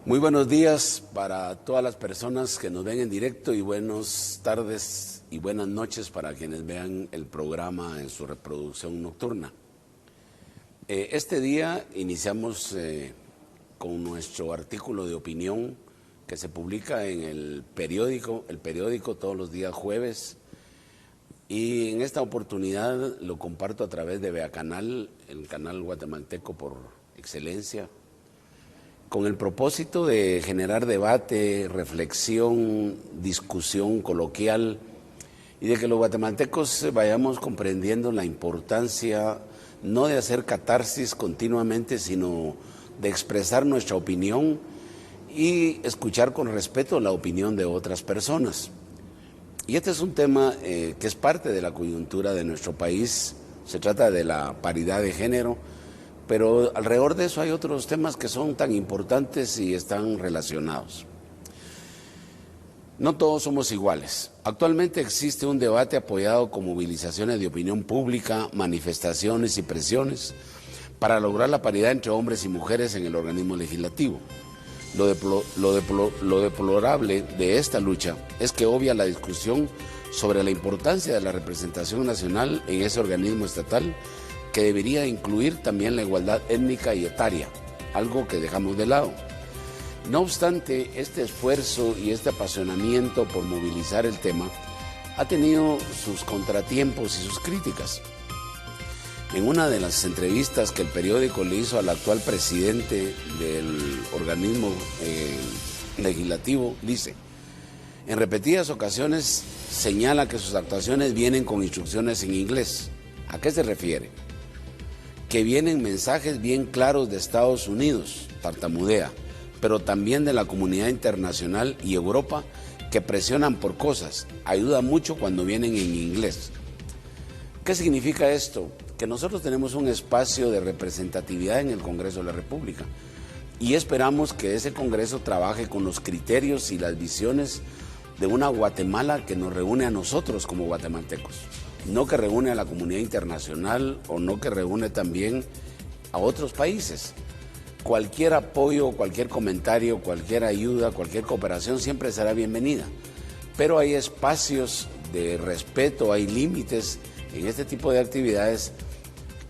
Muy buenos días para todas las personas que nos ven en directo y buenas tardes y buenas noches para quienes vean el programa en su reproducción nocturna. Este día iniciamos con nuestro artículo de opinión que se publica en el periódico todos los días jueves, y en esta oportunidad lo comparto a través de Vea Canal, el canal guatemalteco por excelencia, con el propósito de generar debate, reflexión, discusión coloquial y de que los guatemaltecos vayamos comprendiendo la importancia no de hacer catarsis continuamente, sino de expresar nuestra opinión y escuchar con respeto la opinión de otras personas. Y este es un tema que es parte de la coyuntura de nuestro país. Se trata de la paridad de género, pero alrededor de eso hay otros temas que son tan importantes y están relacionados. No todos somos iguales. Actualmente existe un debate apoyado con movilizaciones de opinión pública, manifestaciones y presiones para lograr la paridad entre hombres y mujeres en el organismo legislativo. Lo deplorable de esta lucha es que obvia la discusión sobre la importancia de la representación nacional en ese organismo estatal, que debería incluir también la igualdad étnica y etaria, algo que dejamos de lado. No obstante, este esfuerzo y este apasionamiento por movilizar el tema ha tenido sus contratiempos y sus críticas. En una de las entrevistas que el periódico le hizo al actual presidente del organismo legislativo, dice: en repetidas ocasiones señala que sus actuaciones vienen con instrucciones en inglés. ¿A qué se refiere? Que vienen mensajes bien claros de Estados Unidos, tartamudea, pero también de la comunidad internacional y Europa, que presionan por cosas. Ayuda mucho cuando vienen en inglés. ¿Qué significa esto? Que nosotros tenemos un espacio de representatividad en el Congreso de la República y esperamos que ese Congreso trabaje con los criterios y las visiones de una Guatemala que nos reúne a nosotros como guatemaltecos, no que reúne a la comunidad internacional o no que reúne también a otros países. Cualquier apoyo, cualquier comentario, cualquier ayuda, cualquier cooperación siempre será bienvenida, pero hay espacios de respeto, hay límites en este tipo de actividades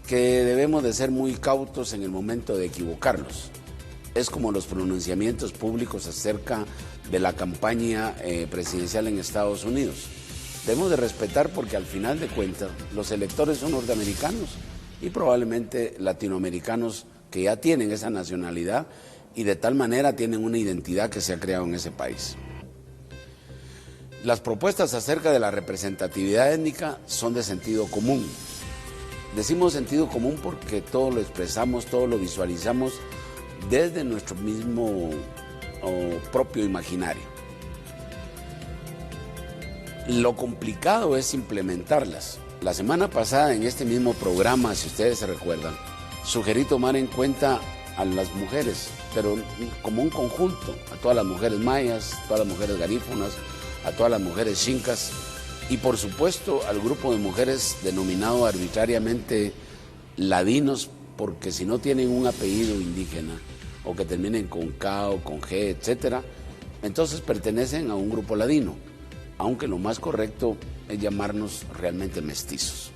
que debemos de ser muy cautos en el momento de equivocarnos. Es como los pronunciamientos públicos acerca de la campaña presidencial en Estados Unidos. Debemos de respetar porque al final de cuentas los electores son norteamericanos y probablemente latinoamericanos que ya tienen esa nacionalidad y de tal manera tienen una identidad que se ha creado en ese país. Las propuestas acerca de la representatividad étnica son de sentido común. Decimos sentido común porque todo lo expresamos, todo lo visualizamos desde nuestro mismo propio imaginario. Lo complicado es implementarlas. La semana pasada en este mismo programa, si ustedes se recuerdan, sugerí tomar en cuenta a las mujeres, pero como un conjunto, a todas las mujeres mayas, a todas las mujeres garífunas, a todas las mujeres xincas y por supuesto al grupo de mujeres denominado arbitrariamente ladinos, porque si no tienen un apellido indígena o que terminen con K o con G, etcétera, entonces pertenecen a un grupo ladino, aunque lo más correcto es llamarnos realmente mestizos.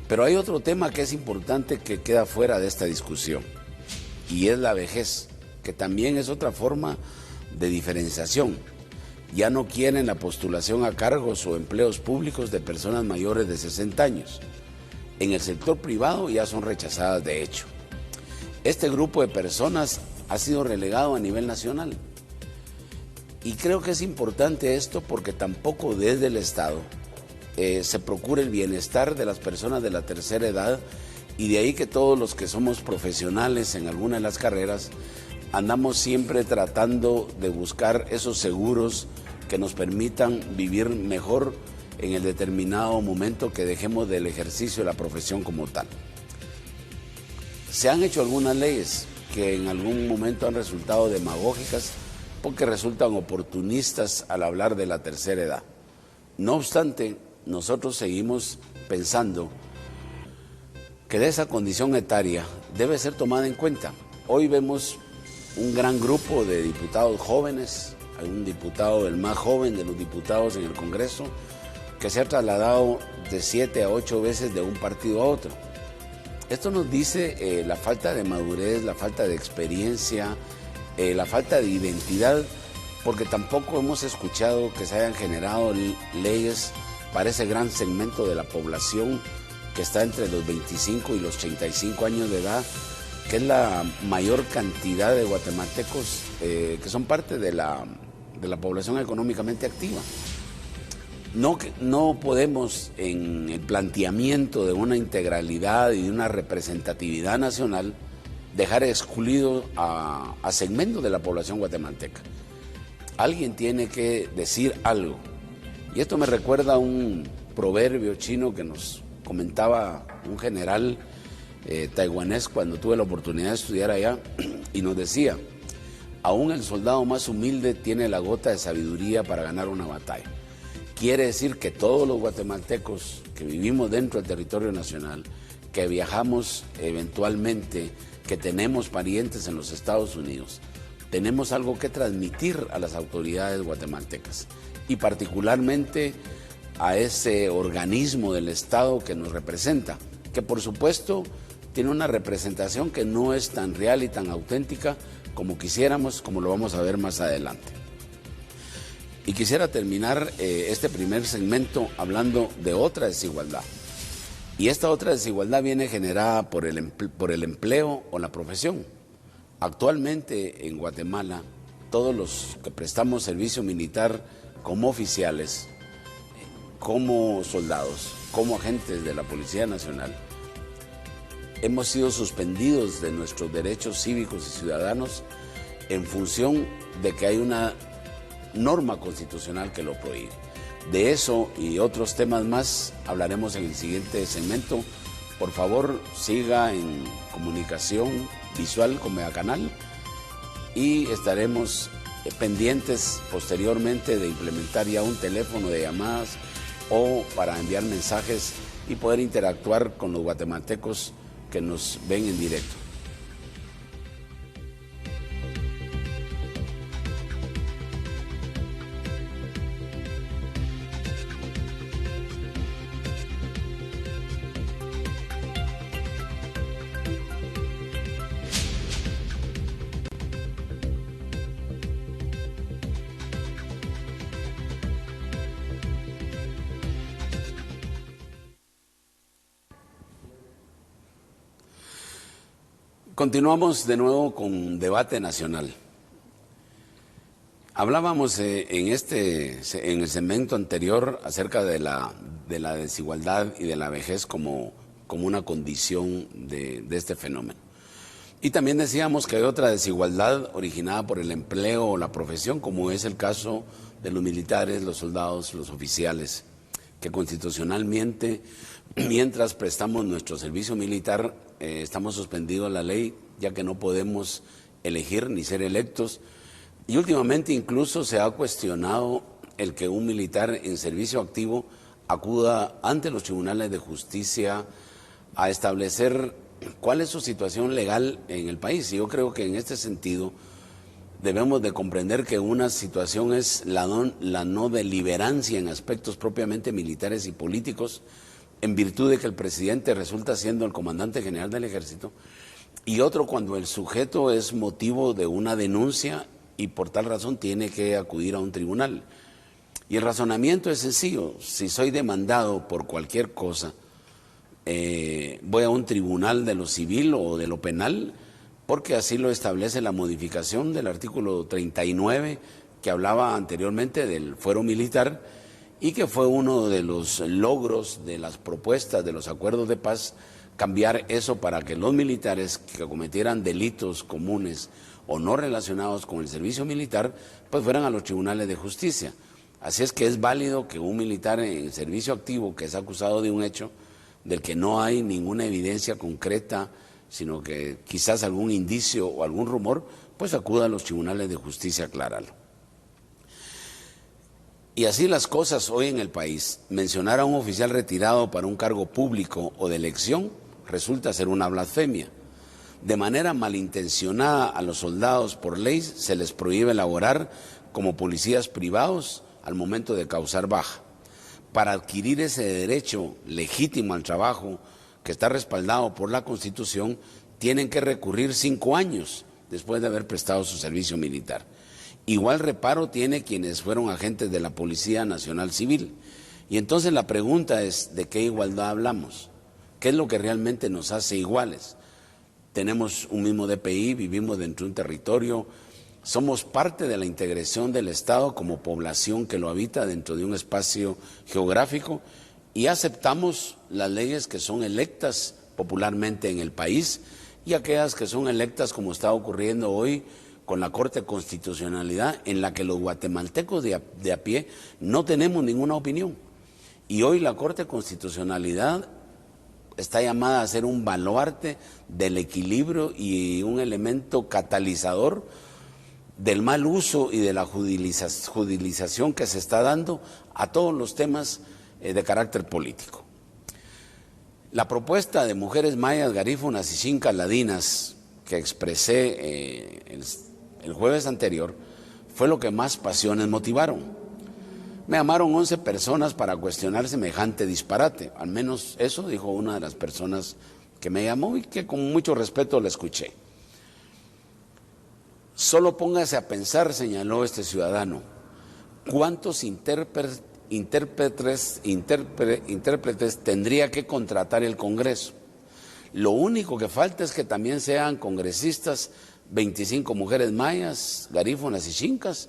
Pero hay otro tema que es importante que queda fuera de esta discusión, y es la vejez, que también es otra forma de diferenciación. Ya no quieren la postulación a cargos o empleos públicos de personas mayores de 60 años. En el sector privado ya son rechazadas de hecho. Este grupo de personas ha sido relegado a nivel nacional. Y creo que es importante esto porque tampoco desde el Estado se procura el bienestar de las personas de la tercera edad, y de ahí que todos los que somos profesionales en alguna de las carreras andamos siempre tratando de buscar esos seguros que nos permitan vivir mejor en el determinado momento que dejemos del ejercicio de la profesión como tal. Se han hecho algunas leyes que en algún momento han resultado demagógicas porque resultan oportunistas al hablar de la tercera edad. No obstante, nosotros seguimos pensando que de esa condición etaria debe ser tomada en cuenta. Hoy vemos un gran grupo de diputados jóvenes, hay un diputado, el más joven de los diputados en el Congreso, que se ha trasladado de 7 a 8 veces de un partido a otro. Esto nos dice la falta de madurez, la falta de experiencia, la falta de identidad, porque tampoco hemos escuchado que se hayan generado leyes para ese gran segmento de la población que está entre los 25 y los 35 años de edad, que es la mayor cantidad de guatemaltecos que son parte de la población económicamente activa. No podemos, en el planteamiento de una integralidad y de una representatividad nacional, dejar excluido a segmentos de la población guatemalteca. Alguien tiene que decir algo. Y esto me recuerda a un proverbio chino que nos comentaba un general taiwanés cuando tuve la oportunidad de estudiar allá, y nos decía: aún el soldado más humilde tiene la gota de sabiduría para ganar una batalla. Quiere decir que todos los guatemaltecos que vivimos dentro del territorio nacional, que viajamos eventualmente, que tenemos parientes en los Estados Unidos, tenemos algo que transmitir a las autoridades guatemaltecas y particularmente a ese organismo del Estado que nos representa, que por supuesto tiene una representación que no es tan real y tan auténtica como quisiéramos, como lo vamos a ver más adelante. Y quisiera terminar este primer segmento hablando de otra desigualdad. Y esta otra desigualdad viene generada por el empleo o la profesión. Actualmente en Guatemala, todos los que prestamos servicio militar como oficiales, como soldados, como agentes de la Policía Nacional, hemos sido suspendidos de nuestros derechos cívicos y ciudadanos en función de que hay una norma constitucional que lo prohíbe. De eso y otros temas más hablaremos en el siguiente segmento. Por favor, siga en comunicación visual con Megacanal y estaremos pendientes posteriormente de implementar ya un teléfono de llamadas o para enviar mensajes y poder interactuar con los guatemaltecos que nos ven en directo. Continuamos de nuevo con debate nacional. Hablábamos en el segmento anterior acerca de la desigualdad y de la vejez como una condición de este fenómeno. Y también decíamos que hay otra desigualdad originada por el empleo o la profesión, como es el caso de los militares, los soldados, los oficiales, que constitucionalmente, mientras prestamos nuestro servicio militar, estamos suspendidos a la ley, ya que no podemos elegir ni ser electos. Y últimamente incluso se ha cuestionado el que un militar en servicio activo acuda ante los tribunales de justicia a establecer cuál es su situación legal en el país. Y yo creo que en este sentido debemos de comprender que una situación es la no deliberancia en aspectos propiamente militares y políticos, en virtud de que el presidente resulta siendo el comandante general del ejército, y otro cuando el sujeto es motivo de una denuncia y por tal razón tiene que acudir a un tribunal. Y el razonamiento es sencillo: si soy demandado por cualquier cosa, voy a un tribunal de lo civil o de lo penal, porque así lo establece la modificación del artículo 39 que hablaba anteriormente del fuero militar y que fue uno de los logros de las propuestas de los acuerdos de paz, cambiar eso para que los militares que cometieran delitos comunes o no relacionados con el servicio militar, pues fueran a los tribunales de justicia. Así es que es válido que un militar en servicio activo que es acusado de un hecho del que no hay ninguna evidencia concreta, sino que quizás algún indicio o algún rumor, pues acuda a los tribunales de justicia a aclararlo. Y así las cosas hoy en el país. Mencionar a un oficial retirado para un cargo público o de elección resulta ser una blasfemia. De manera malintencionada a los soldados por ley se les prohíbe laborar como policías privados al momento de causar baja. Para adquirir ese derecho legítimo al trabajo que está respaldado por la Constitución, tienen que recurrir 5 años después de haber prestado su servicio militar. Igual reparo tiene quienes fueron agentes de la Policía Nacional Civil. Y entonces la pregunta es, ¿de qué igualdad hablamos? ¿Qué es lo que realmente nos hace iguales? Tenemos un mismo DPI, vivimos dentro de un territorio, somos parte de la integración del Estado como población que lo habita dentro de un espacio geográfico y aceptamos las leyes que son electas popularmente en el país y aquellas que son electas como está ocurriendo hoy con la Corte de Constitucionalidad, en la que los guatemaltecos de a pie no tenemos ninguna opinión. Y hoy la Corte de Constitucionalidad está llamada a ser un baluarte del equilibrio y un elemento catalizador del mal uso y de la judicialización que se está dando a todos los temas de carácter político. La propuesta de mujeres mayas, garífunas y chincas ladinas que expresé el jueves anterior fue lo que más pasiones motivaron. Me llamaron 11 personas para cuestionar semejante disparate, al menos eso dijo una de las personas que me llamó y que con mucho respeto la escuché. Solo póngase a pensar, señaló este ciudadano, cuántos intérpretes tendría que contratar el Congreso. Lo único que falta es que también sean congresistas 25 mujeres mayas, garífunas y chincas,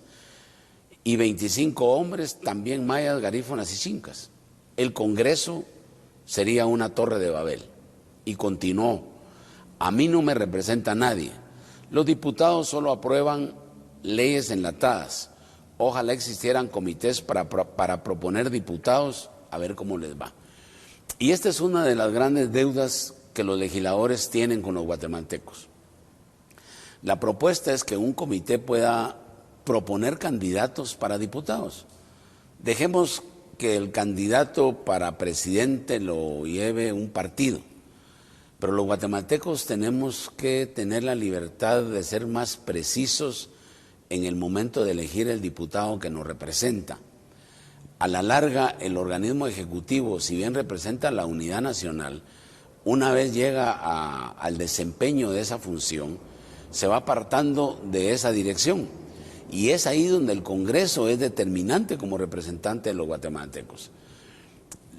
y 25 hombres también mayas, garífunas y chincas. El Congreso sería una torre de Babel. Y continuó, a mí no me representa nadie. Los diputados solo aprueban leyes enlatadas. Ojalá existieran comités para proponer diputados, a ver cómo les va. Y esta es una de las grandes deudas que los legisladores tienen con los guatemaltecos. La propuesta es que un comité pueda proponer candidatos para diputados. Dejemos que el candidato para presidente lo lleve un partido, pero los guatemaltecos tenemos que tener la libertad de ser más precisos en el momento de elegir el diputado que nos representa. A la larga, el organismo ejecutivo, si bien representa la unidad nacional, una vez llega al desempeño de esa función, se va apartando de esa dirección. Y es ahí donde el Congreso es determinante como representante de los guatemaltecos.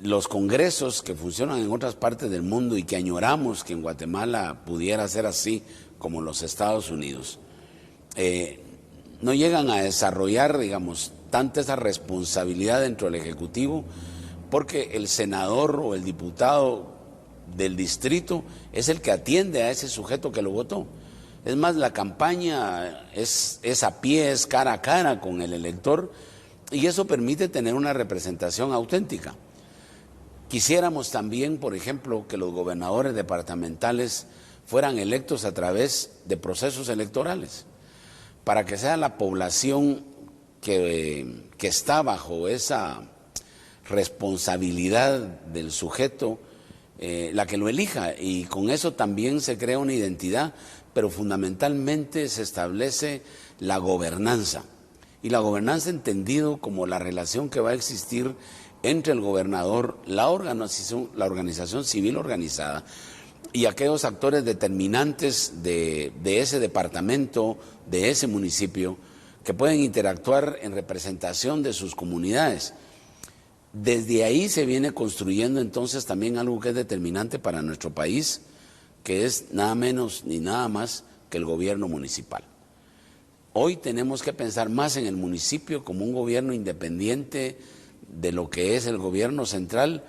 Los congresos que funcionan en otras partes del mundo y que añoramos que en Guatemala pudiera ser así como los Estados Unidos, no llegan a desarrollar, digamos, tanta esa responsabilidad dentro del Ejecutivo, porque el senador o el diputado del distrito es el que atiende a ese sujeto que lo votó. Es más, la campaña es a pie, es cara a cara con el elector, y eso permite tener una representación auténtica. Quisiéramos también, por ejemplo, que los gobernadores departamentales fueran electos a través de procesos electorales, para que sea la población que está bajo esa responsabilidad del sujeto la que lo elija, y con eso también se crea una identidad, pero fundamentalmente se establece la gobernanza, y la gobernanza entendido como la relación que va a existir entre el gobernador, la organización civil organizada y aquellos actores determinantes de ese departamento, de ese municipio, que pueden interactuar en representación de sus comunidades. Desde ahí se viene construyendo entonces también algo que es determinante para nuestro país, que es nada menos ni nada más que el gobierno municipal. Hoy tenemos que pensar más en el municipio como un gobierno independiente de lo que es el gobierno central,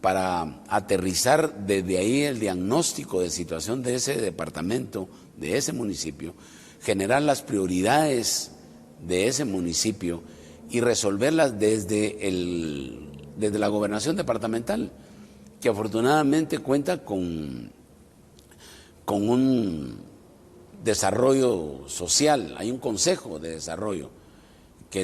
para aterrizar desde ahí el diagnóstico de situación de ese departamento, de ese municipio, generar las prioridades de ese municipio y resolverlas desde la gobernación departamental, que afortunadamente cuenta con un desarrollo social. Hay un consejo de desarrollo que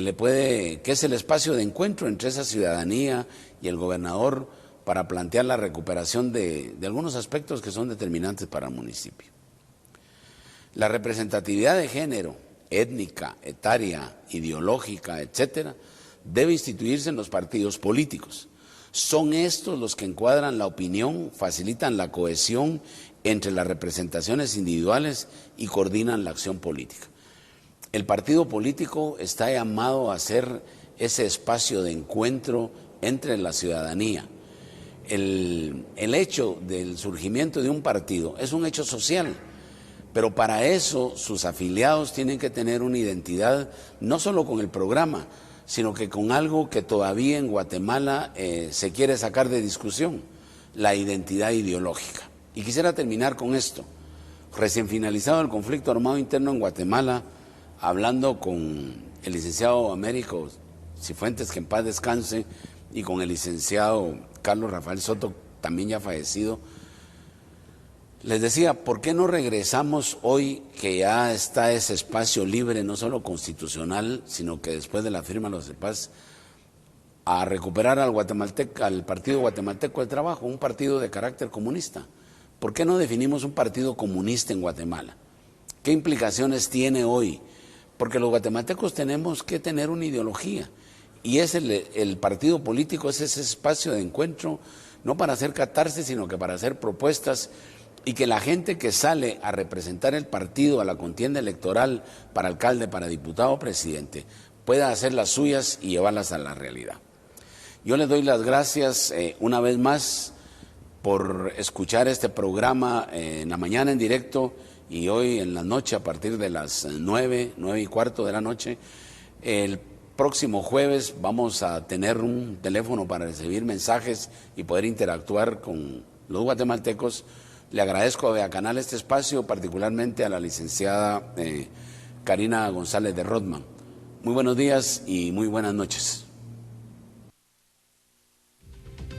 es el espacio de encuentro entre esa ciudadanía y el gobernador para plantear la recuperación de algunos aspectos que son determinantes para el municipio. La representatividad de género, étnica, etaria, ideológica, etcétera, debe instituirse en los partidos políticos. Son estos los que encuadran la opinión, facilitan la cohesión entre las representaciones individuales y coordinan la acción política. El partido político está llamado a ser ese espacio de encuentro entre la ciudadanía. El hecho del surgimiento de un partido es un hecho social, pero para eso sus afiliados tienen que tener una identidad no solo con el programa, sino que con algo que todavía en Guatemala se quiere sacar de discusión, la identidad ideológica. Y quisiera terminar con esto. Recién finalizado el conflicto armado interno en Guatemala, hablando con el licenciado Américo Cifuentes, que en paz descanse, y con el licenciado Carlos Rafael Soto, también ya fallecido, les decía, ¿por qué no regresamos hoy que ya está ese espacio libre, no solo constitucional, sino que después de la firma de los de paz, a recuperar al Partido Guatemalteco del Trabajo, un partido de carácter comunista? ¿Por qué no definimos un partido comunista en Guatemala? ¿Qué implicaciones tiene hoy? Porque los guatemaltecos tenemos que tener una ideología, y el partido político es ese espacio de encuentro, no para hacer catarsis, sino que para hacer propuestas, y que la gente que sale a representar el partido a la contienda electoral para alcalde, para diputado, presidente, pueda hacer las suyas y llevarlas a la realidad. Yo les doy las gracias una vez más por escuchar este programa en la mañana en directo y hoy en la noche a partir de las 9:15 de la noche. El próximo jueves vamos a tener un teléfono para recibir mensajes y poder interactuar con los guatemaltecos. Le agradezco a Canal este espacio, particularmente a la licenciada Karina González de Rodman. Muy buenos días y muy buenas noches.